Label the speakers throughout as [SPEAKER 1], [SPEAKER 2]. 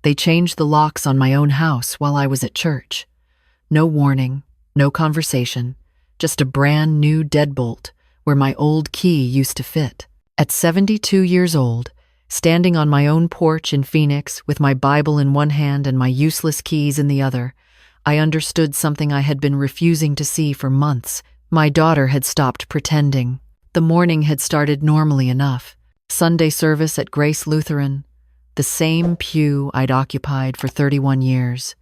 [SPEAKER 1] They changed the locks on my own house while I was at church. No warning, no conversation, just a brand new deadbolt where my old key used to fit. At 72 years old, standing on my own porch in Phoenix with my Bible in one hand and my useless keys in the other, I understood something I had been refusing to see for months. My daughter had stopped pretending. The morning had started normally enough. Sunday service at Grace Lutheran, the same pew I'd occupied for 31 years,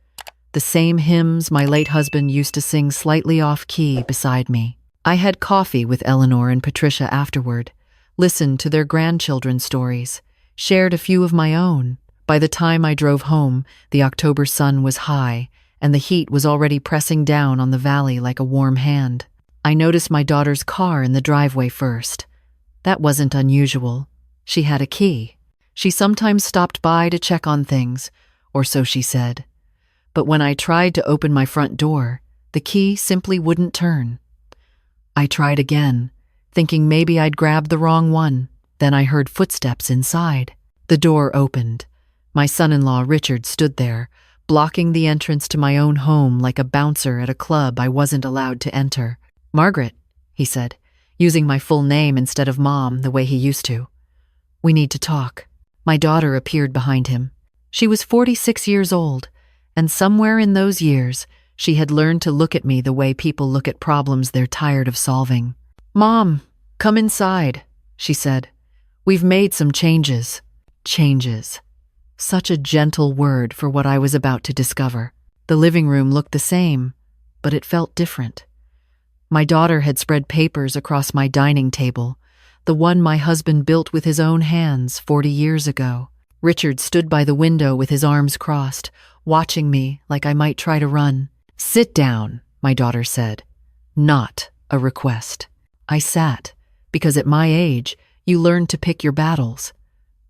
[SPEAKER 1] the same hymns my late husband used to sing slightly off-key beside me. I had coffee with Eleanor and Patricia afterward, listened to their grandchildren's stories, shared a few of my own. By the time I drove home, the October sun was high, and the heat was already pressing down on the valley like a warm hand. I noticed my daughter's car in the driveway first. That wasn't unusual. She had a key. She sometimes stopped by to check on things, or so she said. But when I tried to open my front door, the key simply wouldn't turn. I tried again, thinking maybe I'd grabbed the wrong one. Then I heard footsteps inside. The door opened. My son-in-law Richard stood there, blocking the entrance to my own home like a bouncer at a club I wasn't allowed to enter. "Margaret," he said, using my full name instead of Mom the way he used to. "We need to talk." My daughter appeared behind him. She was 46 years old, and somewhere in those years, she had learned to look at me the way people look at problems they're tired of solving. "Mom, come inside," she said. "We've made some changes." Changes. Such a gentle word for what I was about to discover. The living room looked the same, but it felt different. My daughter had spread papers across my dining table, the one my husband built with his own hands 40 years ago. Richard stood by the window with his arms crossed, watching me like I might try to run. "Sit down," my daughter said. Not a request. I sat, because at my age, you learn to pick your battles.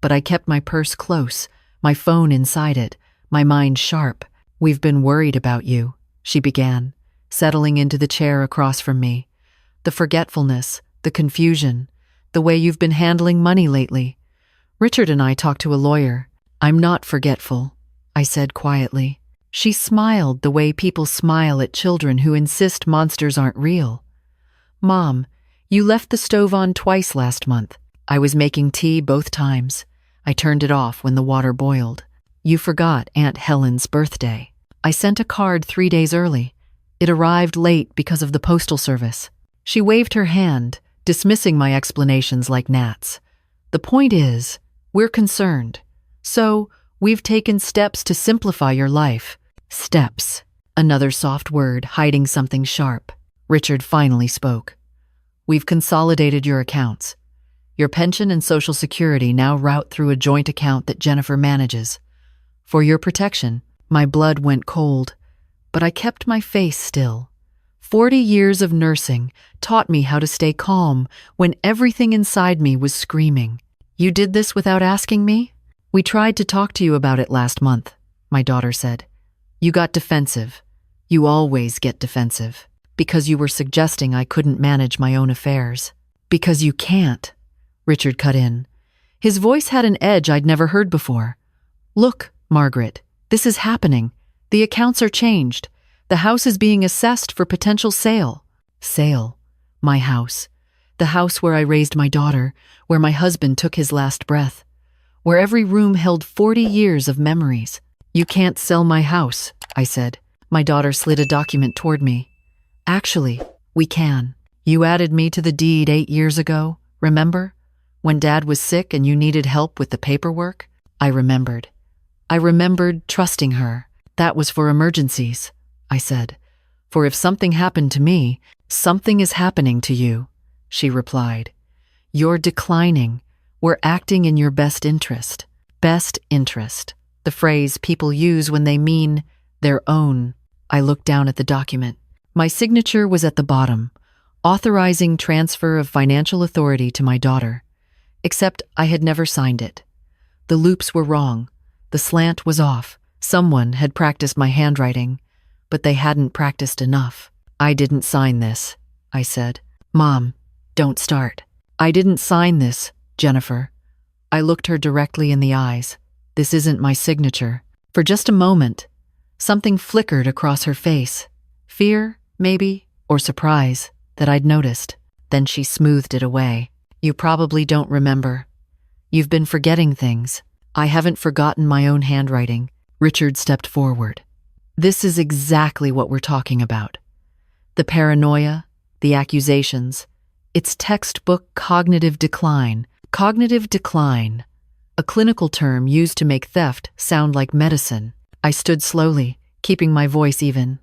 [SPEAKER 1] But I kept my purse close, my phone inside it, my mind sharp. "We've been worried about you," she began, settling into the chair across from me. "The forgetfulness, the confusion, the way you've been handling money lately. Richard and I talked to a lawyer." "I'm not forgetful," I said quietly. She smiled the way people smile at children who insist monsters aren't real. "Mom, you left the stove on twice last month. I was making tea both times. I turned it off when the water boiled. You forgot Aunt Helen's birthday. I sent a card 3 days early. It arrived late because of the postal service." She waved her hand, dismissing my explanations like gnats. "The point is, we're concerned. So, we've taken steps to simplify your life." Steps. Another soft word hiding something sharp. Richard finally spoke. "We've consolidated your accounts. Your pension and Social Security now route through a joint account that Jennifer manages. For your protection." My blood went cold, but I kept my face still. 40 years of nursing taught me how to stay calm when everything inside me was screaming. "You did this without asking me?" "We tried to talk to you about it last month," my daughter said. "You got defensive. You always get defensive. Because you were suggesting I couldn't manage my own affairs." "Because you can't," Richard cut in. His voice had an edge I'd never heard before. "Look, Margaret, this is happening. The accounts are changed. The house is being assessed for potential sale." Sale. My house. The house where I raised my daughter, where my husband took his last breath, where every room held 40 years of memories. "You can't sell my house," I said. My daughter slid a document toward me. "Actually, we can. You added me to the deed 8 years ago, remember? When Dad was sick and you needed help with the paperwork?" I remembered. I remembered trusting her. "That was for emergencies," I said. "For if something happened to me, something is happening to you," she replied. "You're declining. We're acting in your best interest." Best interest. The phrase people use when they mean their own. I looked down at the document. My signature was at the bottom, authorizing transfer of financial authority to my daughter. Except I had never signed it. The loops were wrong. The slant was off. Someone had practiced my handwriting, but they hadn't practiced enough. "I didn't sign this," I said. "Mom, don't start." "I didn't sign this, Jennifer." I looked her directly in the eyes. "This isn't my signature." For just a moment, something flickered across her face. Fear, maybe, or surprise that I'd noticed. Then she smoothed it away. You probably don't remember. You've been forgetting things. I haven't forgotten my own handwriting. Richard stepped forward. This is exactly what we're talking about. The paranoia, the accusations. It's textbook cognitive decline. Cognitive decline, a clinical term used to make theft sound like medicine. I stood slowly, keeping my voice even.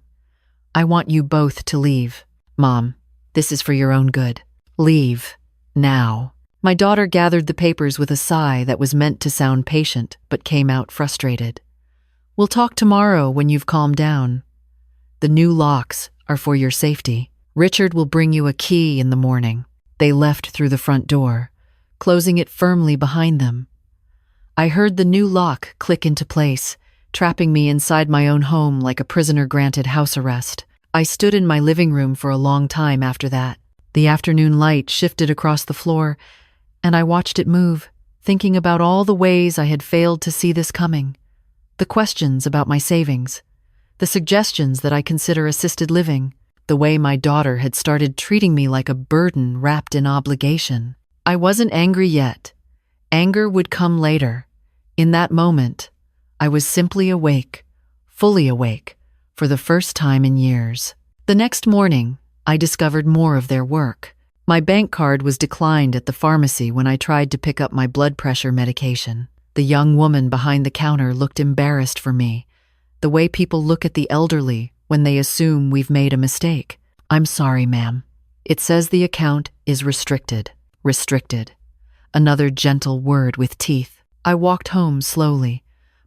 [SPEAKER 1] I want you both to leave. Mom, this is for your own good. Leave. Now. My daughter gathered the papers with a sigh that was meant to sound patient, but came out frustrated. We'll talk tomorrow when you've calmed down. The new locks are for your safety. Richard will bring you a key in the morning. They left through the front door, closing it firmly behind them. I heard the new lock click into place, trapping me inside my own home like a prisoner granted house arrest. I stood in my living room for a long time after that. The afternoon light shifted across the floor, and I watched it move, thinking about all the ways I had failed to see this coming. The questions about my savings, the suggestions that I consider assisted living, the way my daughter had started treating me like a burden wrapped in obligation. I wasn't angry yet. Anger would come later. In that moment, I was simply awake, fully awake, for the first time in years. The next morning, I discovered more of their work. My bank card was declined at the pharmacy when I tried to pick up my blood pressure medication. The young woman behind the counter looked embarrassed for me, the way people look at the elderly when they assume we've made a mistake. I'm sorry, ma'am. It says the account is restricted. Restricted. Another gentle word with teeth. I walked home slowly,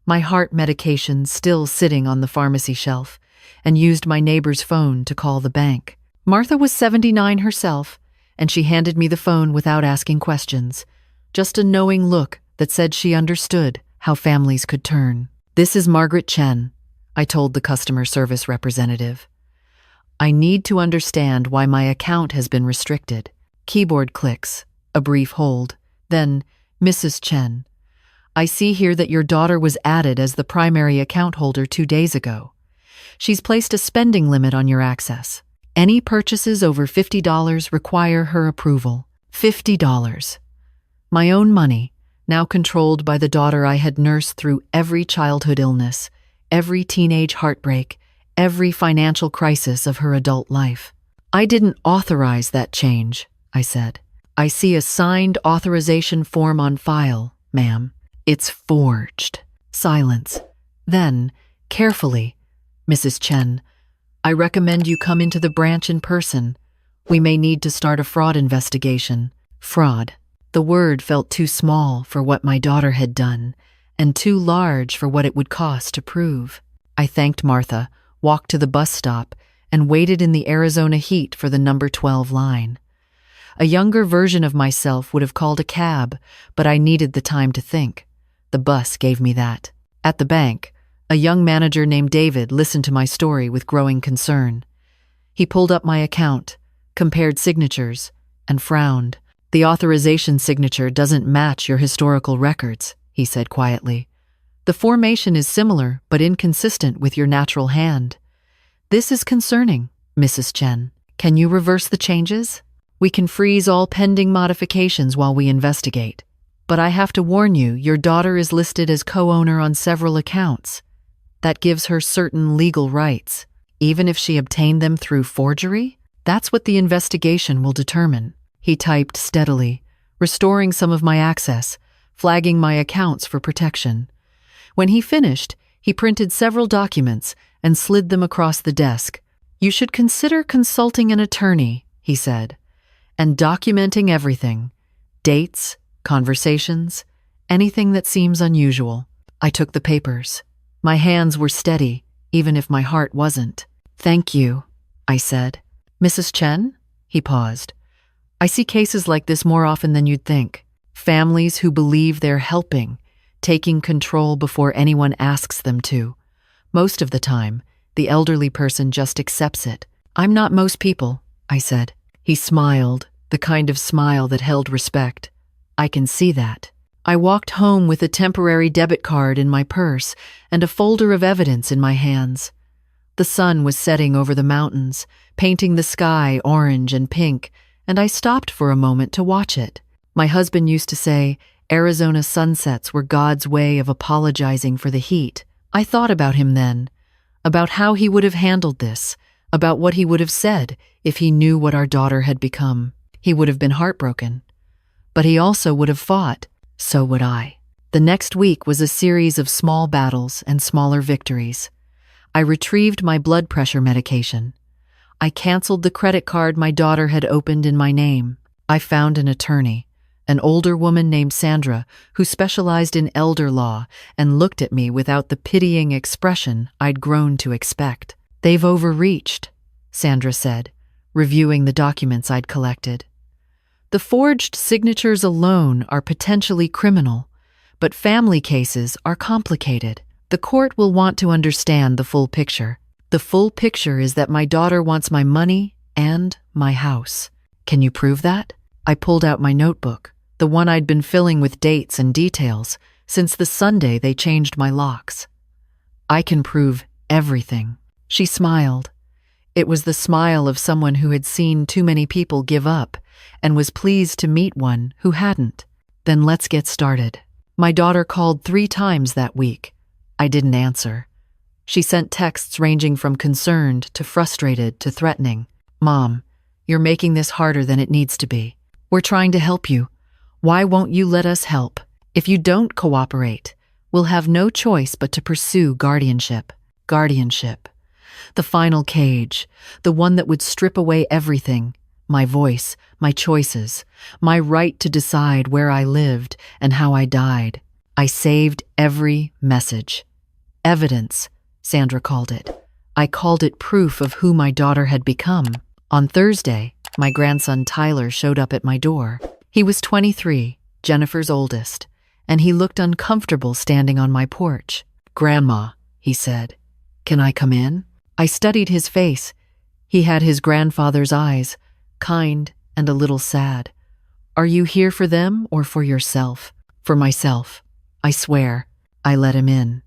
[SPEAKER 1] my heart medication still sitting on the pharmacy shelf, and used my neighbor's phone to call the bank. Martha was 79 herself, and she handed me the phone without asking questions, just a knowing look that said she understood how families could turn. This is Margaret Chen, I told the customer service representative. I need to understand why my account has been restricted. Keyboard clicks, a brief hold, then, Mrs. Chen, I see here that your daughter was added as the primary account holder 2 days ago. She's placed a spending limit on your access. Any purchases over $50 require her approval. $50. My own money, now controlled by the daughter I had nursed through every childhood illness, every teenage heartbreak, every financial crisis of her adult life. I didn't authorize that change, I said. I see a signed authorization form on file, ma'am. It's forged. Silence. Then, carefully, Mrs. Chen, I recommend you come into the branch in person. We may need to start a fraud investigation. Fraud. The word felt too small for what my daughter had done, and too large for what it would cost to prove. I thanked Martha, walked to the bus stop, and waited in the Arizona heat for the number 12 line. A younger version of myself would have called a cab, but I needed the time to think. The bus gave me that. At the bank, a young manager named David listened to my story with growing concern. He pulled up my account, compared signatures, and frowned. The authorization signature doesn't match your historical records, he said quietly. The formation is similar but inconsistent with your natural hand. This is concerning, Mrs. Chen. Can you reverse the changes? We can freeze all pending modifications while we investigate. But I have to warn you, your daughter is listed as co-owner on several accounts. That gives her certain legal rights, even if she obtained them through forgery? That's what the investigation will determine. He typed steadily, restoring some of my access, flagging my accounts for protection. When he finished, he printed several documents and slid them across the desk. You should consider consulting an attorney, he said, and documenting everything. Dates, conversations, anything that seems unusual. I took the papers. My hands were steady, even if my heart wasn't. Thank you, I said. Mrs. Chen? He paused. I see cases like this more often than you'd think. Families who believe they're helping, taking control before anyone asks them to. Most of the time, the elderly person just accepts it. I'm not most people, I said. He smiled, the kind of smile that held respect. I can see that. I walked home with a temporary debit card in my purse and a folder of evidence in my hands. The sun was setting over the mountains, painting the sky orange and pink, and I stopped for a moment to watch it. My husband used to say Arizona sunsets were God's way of apologizing for the heat. I thought about him then, about how he would have handled this, about what he would have said if he knew what our daughter had become. He would have been heartbroken. But he also would have fought. So would I. The next week was a series of small battles and smaller victories. I retrieved my blood pressure medication. I canceled the credit card my daughter had opened in my name. I found an attorney, an older woman named Sandra, who specialized in elder law and looked at me without the pitying expression I'd grown to expect. "They've overreached," Sandra said, reviewing the documents I'd collected. "The forged signatures alone are potentially criminal, but family cases are complicated. The court will want to understand the full picture. The full picture is that my daughter wants my money and my house. Can you prove that?" I pulled out my notebook, the one I'd been filling with dates and details since the Sunday they changed my locks. "I can prove everything." She smiled. It was the smile of someone who had seen too many people give up and was pleased to meet one who hadn't. "Then let's get started." My daughter called 3 times that week. I didn't answer. She sent texts ranging from concerned to frustrated to threatening. "Mom, you're making this harder than it needs to be. We're trying to help you. Why won't you let us help? If you don't cooperate, we'll have no choice but to pursue guardianship." Guardianship. The final cage, the one that would strip away everything, my voice, my choices, my right to decide where I lived and how I died. I saved every message. Evidence, Sandra called it. I called it proof of who my daughter had become. On Thursday, my grandson Tyler showed up at my door. He was 23, Jennifer's oldest, and he looked uncomfortable standing on my porch. "Grandma," he said, "can I come in?" I studied his face. He had his grandfather's eyes, kind and a little sad. "Are you here for them or for yourself?" "For myself. I swear." I let him in.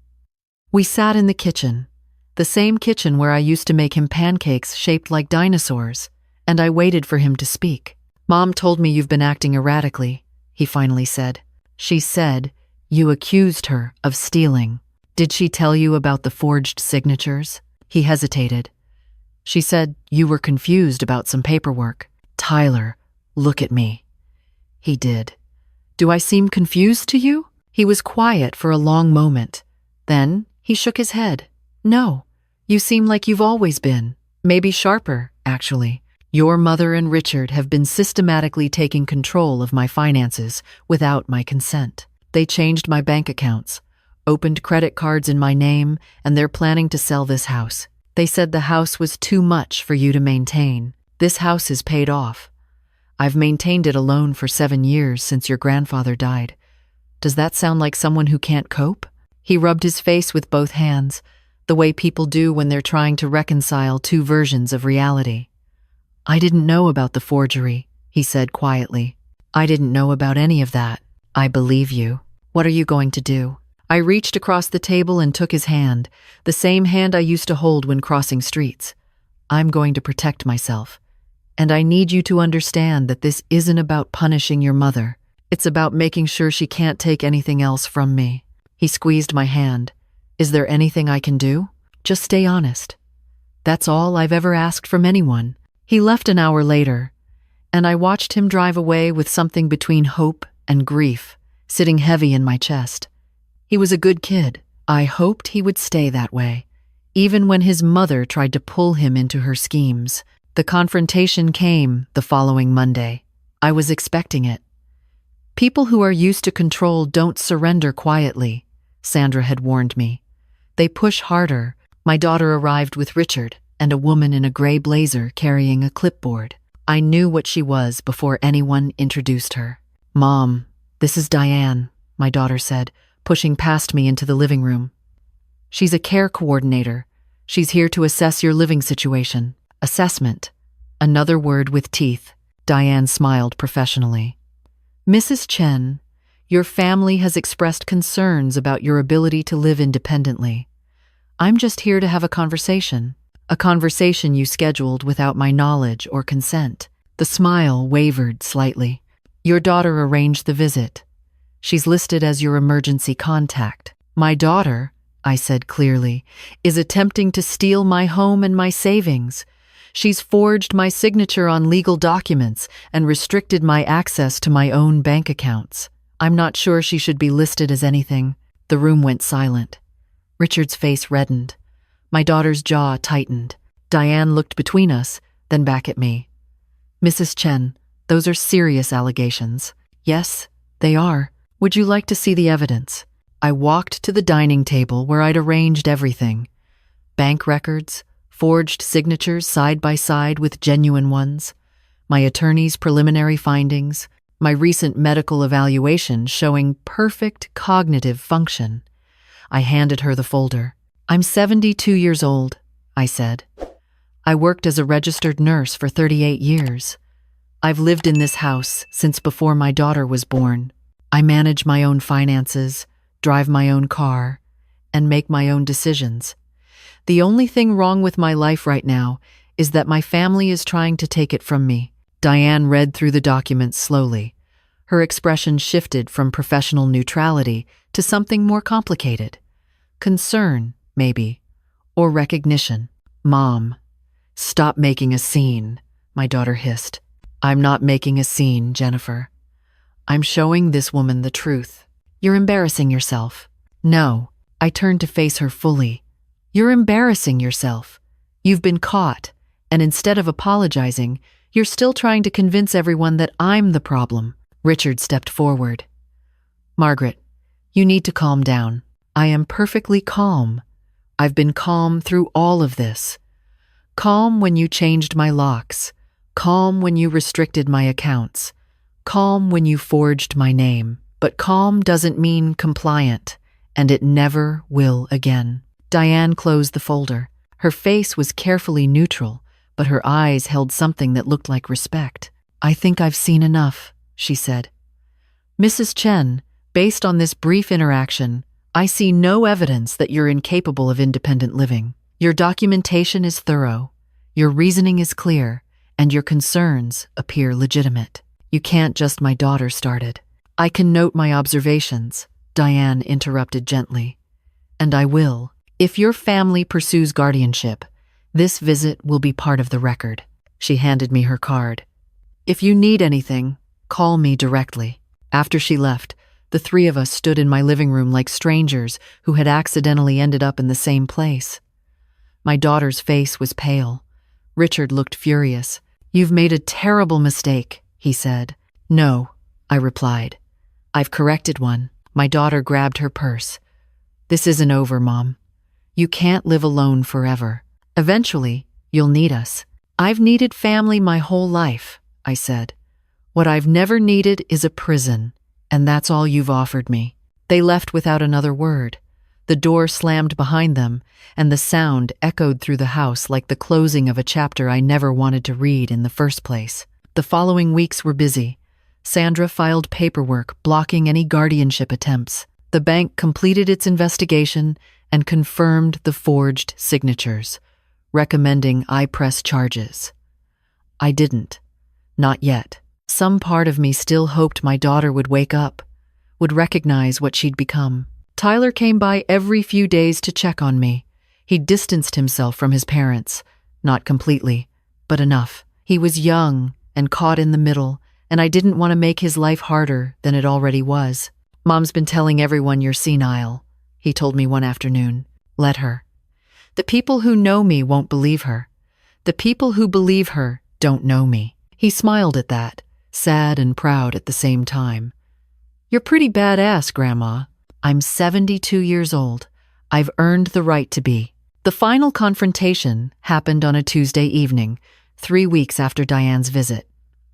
[SPEAKER 1] We sat in the kitchen, the same kitchen where I used to make him pancakes shaped like dinosaurs, and I waited for him to speak. "Mom told me you've been acting erratically," he finally said. "She said you accused her of stealing. Did she tell you about the forged signatures?" He hesitated. "She said you were confused about some paperwork." "Tyler, look at me." He did. "Do I seem confused to you?" He was quiet for a long moment. Then he shook his head. "No, you seem like you've always been. Maybe sharper, actually. Your mother and Richard have been systematically taking control of my finances without my consent. They changed my bank accounts, opened credit cards in my name, and they're planning to sell this house. They said the house was too much for you to maintain. This house is paid off. I've maintained it alone for 7 years since your grandfather died. Does that sound like someone who can't cope?" He rubbed his face with both hands, the way people do when they're trying to reconcile 2 versions of reality. "I didn't know about the forgery," he said quietly. "I didn't know about any of that." "I believe you. What are you going to do?" I reached across the table and took his hand, the same hand I used to hold when crossing streets. "I'm going to protect myself. And I need you to understand that this isn't about punishing your mother. It's about making sure she can't take anything else from me." He squeezed my hand. "Is there anything I can do?" "Just stay honest. That's all I've ever asked from anyone." He left an hour later, and I watched him drive away with something between hope and grief, sitting heavy in my chest. He was a good kid. I hoped he would stay that way, even when his mother tried to pull him into her schemes. The confrontation came the following Monday. I was expecting it. People who are used to control don't surrender quietly, Sandra had warned me. They push harder. My daughter arrived with Richard and a woman in a gray blazer carrying a clipboard. I knew what she was before anyone introduced her. "Mom, this is Diane," my daughter said, pushing past me into the living room. "She's a care coordinator. She's here to assess your living situation." Assessment. Another word with teeth. Diane smiled professionally. "Mrs. Chen, Your family has expressed concerns about your ability to live independently. I'm just here to have a conversation you scheduled without my knowledge or consent." The smile wavered slightly. "Your daughter arranged the visit. She's listed as your emergency contact." "My daughter," I said clearly, "is attempting to steal my home and my savings. She's forged my signature on legal documents and restricted my access to my own bank accounts. I'm not sure she should be listed as anything." The room went silent. Richard's face reddened. My daughter's jaw tightened. Diane looked between us, then back at me. "Mrs. Chen, those are serious allegations." "Yes, they are. Would you like to see the evidence?" I walked to the dining table where I'd arranged everything. Bank records, forged signatures side by side with genuine ones, my attorney's preliminary findings, my recent medical evaluation showing perfect cognitive function. I handed her the folder. "I'm 72 years old," I said. "I worked as a registered nurse for 38 years. I've lived in this house since before my daughter was born. I manage my own finances, drive my own car, and make my own decisions. The only thing wrong with my life right now is that my family is trying to take it from me." Diane read through the documents slowly. Her expression shifted from professional neutrality to something more complicated. Concern, maybe, or recognition. "Mom, stop making a scene," my daughter hissed. "I'm not making a scene, Jennifer. I'm showing this woman the truth." "You're embarrassing yourself." "No." I turned to face her fully. "You're embarrassing yourself. You've been caught, and instead of apologizing, you're still trying to convince everyone that I'm the problem." Richard stepped forward. "Margaret, you need to calm down." "I am perfectly calm. I've been calm through all of this. Calm when you changed my locks. Calm when you restricted my accounts. Calm when you forged my name. But calm doesn't mean compliant, and it never will again." Diane closed the folder. Her face was carefully neutral, but her eyes held something that looked like respect. "I think I've seen enough," she said. "Mrs. Chen, based on this brief interaction, I see no evidence that you're incapable of independent living. Your documentation is thorough, your reasoning is clear, and your concerns appear legitimate. You can't just." My daughter started. "I can note my observations," Diane interrupted gently. "And I will. If your family pursues guardianship, this visit will be part of the record." She handed me her card. "If you need anything, call me directly." After she left, the three of us stood in my living room like strangers who had accidentally ended up in the same place. My daughter's face was pale. Richard looked furious. "You've made a terrible mistake," he said. "No," I replied. "I've corrected one." My daughter grabbed her purse. "This isn't over, Mom. You can't live alone forever. Eventually, you'll need us." "I've needed family my whole life," I said. "What I've never needed is a prison, and that's all you've offered me." They left without another word. The door slammed behind them, and the sound echoed through the house like the closing of a chapter I never wanted to read in the first place. The following weeks were busy. Sandra filed paperwork blocking any guardianship attempts. The bank completed its investigation and confirmed the forged signatures, recommending I press charges. I didn't. Not yet. Some part of me still hoped my daughter would wake up, would recognize what she'd become. Tyler came by every few days to check on me. He distanced himself from his parents. Not completely, but enough. He was young and caught in the middle, and I didn't want to make his life harder than it already was. "Mom's been telling everyone you're senile," he told me one afternoon. "Let her. The people who know me won't believe her. The people who believe her don't know me." He smiled at that, sad and proud at the same time. "You're pretty badass, Grandma." "I'm 72 years old. I've earned the right to be." The final confrontation happened on a Tuesday evening, 3 weeks after Diane's visit.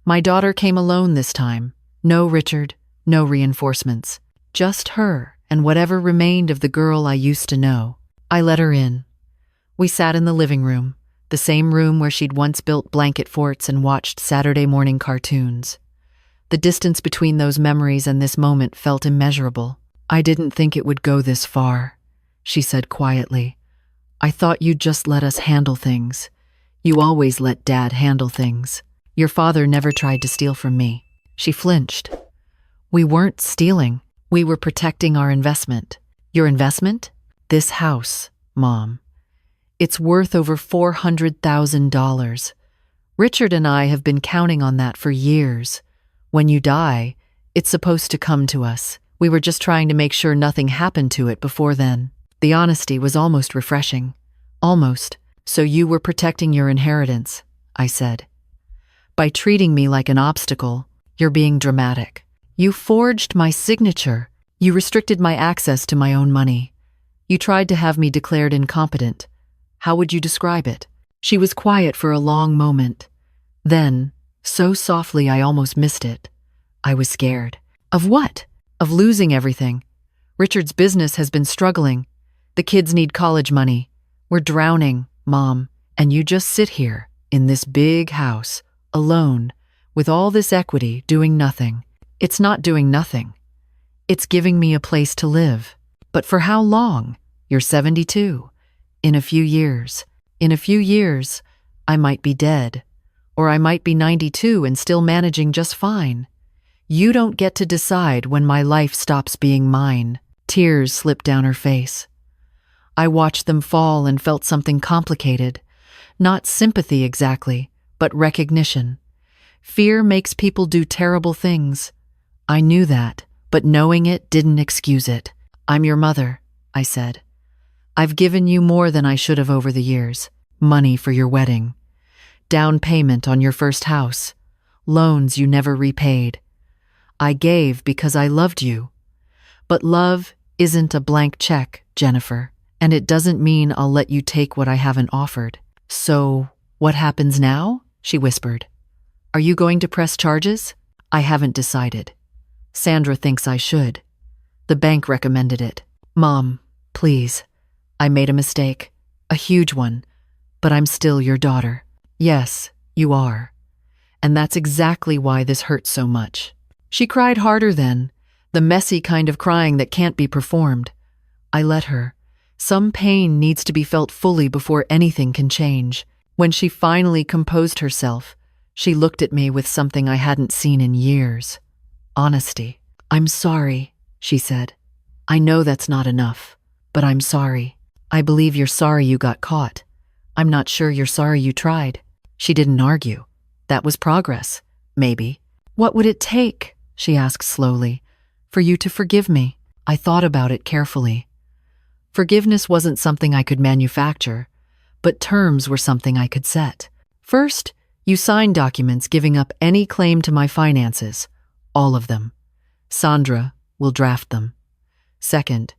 [SPEAKER 1] My daughter came alone this time. No Richard, no reinforcements. Just her and whatever remained of the girl I used to know. I let her in. We sat in the living room, the same room where she'd once built blanket forts and watched Saturday morning cartoons. The distance between those memories and this moment felt immeasurable. "I didn't think it would go this far," she said quietly. "I thought you'd just let us handle things. You always let Dad handle things. Your father never tried to steal from me." She flinched. "We weren't stealing. We were protecting our investment." "Your investment?" "This house, Mom. It's worth over $400,000. Richard and I have been counting on that for years. When you die, it's supposed to come to us. We were just trying to make sure nothing happened to it before then." The honesty was almost refreshing. "Almost. So you were protecting your inheritance," I said. "By treating me like an obstacle, you're being dramatic. You forged my signature. You restricted my access to my own money. You tried to have me declared incompetent. How would you describe it?" She was quiet for a long moment. Then, so softly I almost missed it, "I was scared." "Of what?" "Of losing everything. Richard's business has been struggling. The kids need college money. We're drowning, Mom, and you just sit here, in this big house, alone, with all this equity, doing nothing." "It's not doing nothing. It's giving me a place to live." "But for how long? You're 72. In a few years. In a few years, I might be dead. Or I might be 92 and still managing just fine. You don't get to decide when my life stops being mine." Tears slipped down her face. I watched them fall and felt something complicated. Not sympathy exactly, but recognition. Fear makes people do terrible things. I knew that, but knowing it didn't excuse it. "I'm your mother," I said. "I've given you more than I should have over the years. Money for your wedding. Down payment on your first house. Loans you never repaid. I gave because I loved you. But love isn't a blank check, Jennifer, and it doesn't mean I'll let you take what I haven't offered." "So, what happens now?" she whispered. "Are you going to press charges?" "I haven't decided. Sandra thinks I should. The bank recommended it." "Mom, please. I made a mistake. A huge one. But I'm still your daughter." "Yes, you are. And that's exactly why this hurts so much." She cried harder then, the messy kind of crying that can't be performed. I let her. Some pain needs to be felt fully before anything can change. When she finally composed herself, she looked at me with something I hadn't seen in years. Honesty. "I'm sorry," she said. "I know that's not enough, but I'm sorry. I believe you're sorry you got caught. I'm not sure you're sorry you tried." She didn't argue. That was progress, maybe. "What would it take," she asked slowly, "for you to forgive me?" I thought about it carefully. Forgiveness wasn't something I could manufacture, but terms were something I could set. "First, you sign documents giving up any claim to my finances, all of them. Sandra will draft them. Second,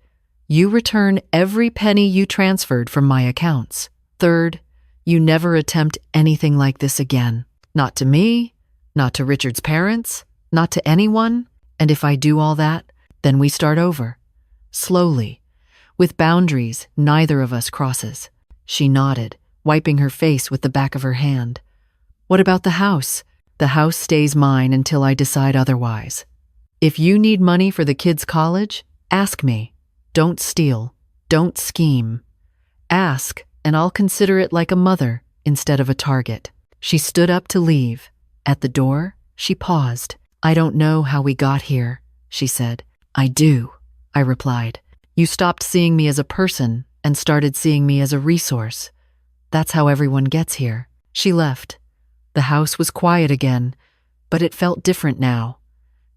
[SPEAKER 1] you return every penny you transferred from my accounts. Third, you never attempt anything like this again. Not to me, not to Richard's parents, not to anyone. And if I do all that, then we start over. Slowly, with boundaries neither of us crosses." She nodded, wiping her face with the back of her hand. "What about the house?" "The house stays mine until I decide otherwise. If you need money for the kids' college, ask me. Don't steal. Don't scheme. Ask, and I'll consider it like a mother instead of a target." She stood up to leave. At the door, she paused. "I don't know how we got here," she said. "I do," I replied. "You stopped seeing me as a person and started seeing me as a resource. That's how everyone gets here." She left. The house was quiet again, but it felt different now.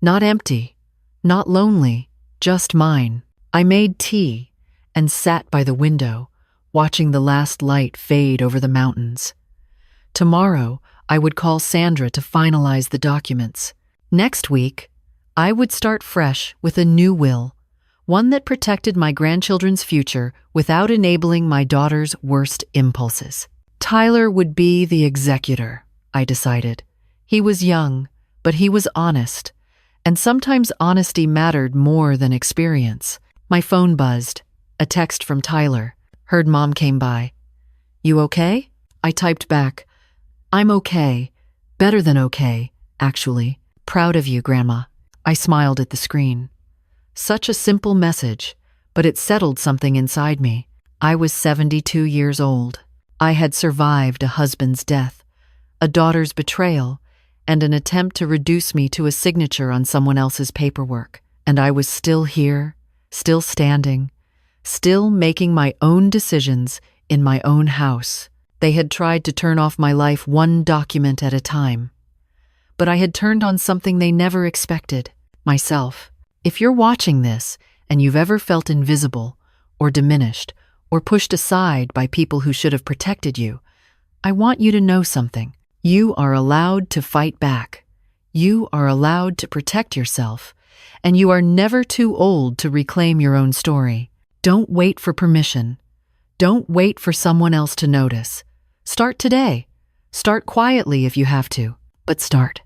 [SPEAKER 1] Not empty, not lonely, just mine. I made tea and sat by the window, watching the last light fade over the mountains. Tomorrow, I would call Sandra to finalize the documents. Next week, I would start fresh with a new will, one that protected my grandchildren's future without enabling my daughter's worst impulses. Tyler would be the executor, I decided. He was young, but he was honest, and sometimes honesty mattered more than experience. My phone buzzed. A text from Tyler. Heard Mom came by. "You okay?" I typed back, "I'm okay. Better than okay, actually." Proud of you, Grandma. I smiled at the screen. Such a simple message, but it settled something inside me. I was 72 years old. I had survived a husband's death, a daughter's betrayal, and an attempt to reduce me to a signature on someone else's paperwork. And I was still here, still standing, still making my own decisions in my own house. They had tried to turn off my life one document at a time. But I had turned on something they never expected, myself. If you're watching this and you've ever felt invisible or diminished or pushed aside by people who should have protected you, I want you to know something. You are allowed to fight back. You are allowed to protect yourself, and you are never too old to reclaim your own story. Don't wait for permission. Don't wait for someone else to notice. Start today. Start quietly if you have to, but start.